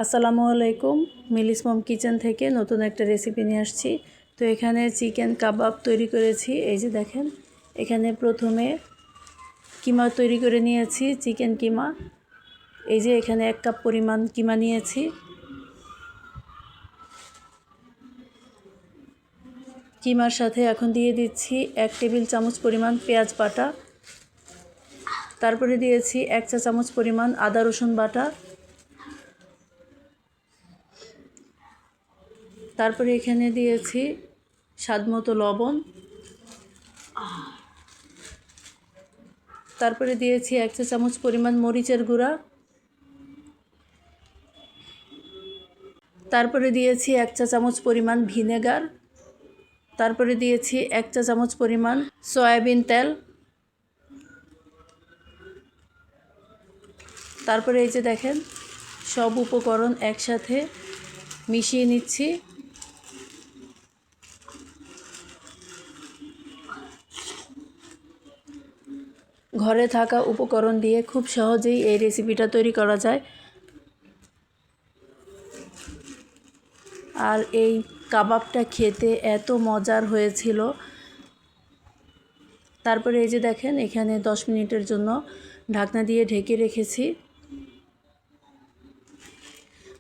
আসসালামু আলাইকুম। মিলিস মম কিচেন থেকে নতুন একটা রেসিপি নিয়ে আসছি। তো এখানে চিকেন কাবাব তৈরি করেছি। এই যে দেখেন, এখানে প্রথমে কিমা তৈরি করে নিয়েছি, চিকেন কিমা। এই যে এখানে 1 কাপ পরিমাণ কিমা নিয়েছি। কিমার সাথে এখন দিয়ে দিচ্ছি 1 টেবিল চামচ পরিমাণ পেঁয়াজ বাটা। তারপরে দিয়েছি 1 চা চামচ পরিমাণ আদা রসুন বাটা। তারপরে এখানে দিয়েছি স্বাদমতো লবণ। তারপরে দিয়েছি 1 চা চামচ পরিমাণ মরিচের গুঁড়া। তারপরে দিয়েছি 1 চা চামচ পরিমাণ ভিনেগার। তারপরে দিয়েছি 1 চা চামচ পরিমাণ সয়াবিন তেল। তারপরে এই যে দেখেন, সব উপকরণ একসাথে মিশিয়ে নিচ্ছি। ঘরে থাকা উপকরণ দিয়ে খুব সহজেই এই রেসিপিটা তৈরি করা যায়। আর এই কাবাবটা খেতে এত মজার হয়েছিল। তারপরে এই যে দেখেন, এখানে 10 মিনিটের জন্য ঢাকনা দিয়ে ঢেকে রেখেছি।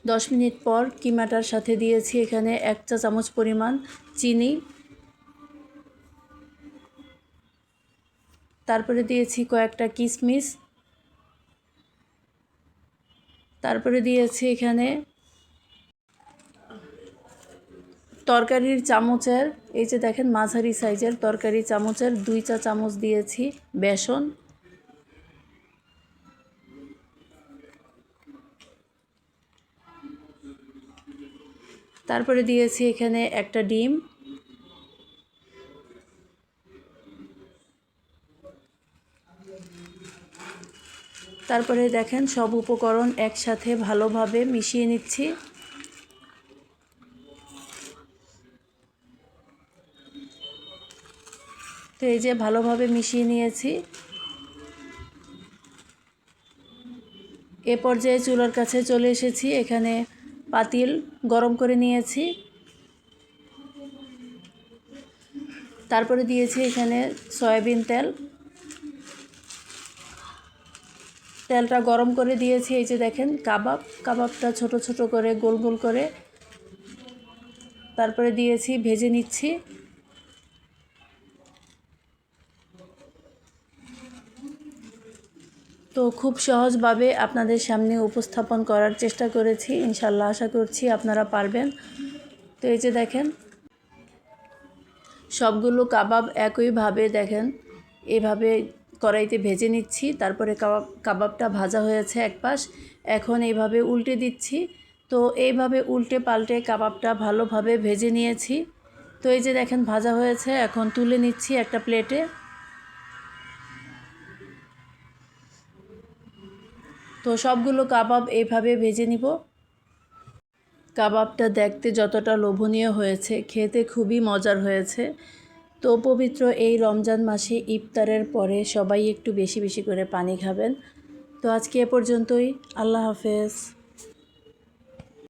10 মিনিট পর কিমাটার সাথে দিয়েছি এখানে 1 চা চামচ পরিমাণ চিনি। তারপরে দিয়েছি কয়েকটা কিশমিশ। তারপরে দিয়েছি এখানে তরকারির চামচের, এই যে দেখেন মাঝারি সাইজের তরকারি চামচের 2 চা চামচ দিয়েছি বেসন। তারপরে দিয়েছি এখানে একটা ডিম। তারপরে দেখেন, সব উপকরণ একসাথে ভালোভাবে মিশিয়ে নিচ্ছি। তো এই যে ভালোভাবে মিশিয়ে নিয়েছি। এ পর্যায়ে চুলার কাছে চলে এসেছি। এখানে পাতিল গরম করে নিয়েছি। তারপরে দিয়েছি এখানে সয়াবিন তেল। তেলটা গরম করে দিয়েছি। এই যে দেখেন কাবাবটা ছোট ছোট করে গোল গোল করে তারপরে দিয়েছি, ভেজে নিচ্ছি। তো খুব সহজভাবে আপনাদের সামনে উপস্থাপন করার চেষ্টা করেছি। ইনশাল্লাহ আশা করছি আপনারা পারবেন। তো এই যে দেখেন, সবগুলো কাবাব একইভাবে দেখেন এভাবে কড়াইতে ভেজে নিচ্ছি। তারপরে কাবাবটা ভাজা হয়েছে এক পাশ, এখন এইভাবে উল্টে দিচ্ছি। তো এইভাবে উল্টে পাল্টে কাবাবটা ভালোভাবে ভেজে নিয়েছি। তো এই যে দেখেন ভাজা হয়েছে, এখন তুলে নিচ্ছি একটা প্লেটে। তো সবগুলো কাবাব এইভাবে ভেজে নিব। কাবাবটা দেখতে যতটা লোভনীয় হয়েছে, খেতে খুবই মজার হয়েছে। তো পবিত্র এই রমজান মাসে ইফতারের পরে সবাই একটু বেশি বেশি করে পানি খাবেন। তো আজকে এ পর্যন্তই। আল্লাহ হাফেজ।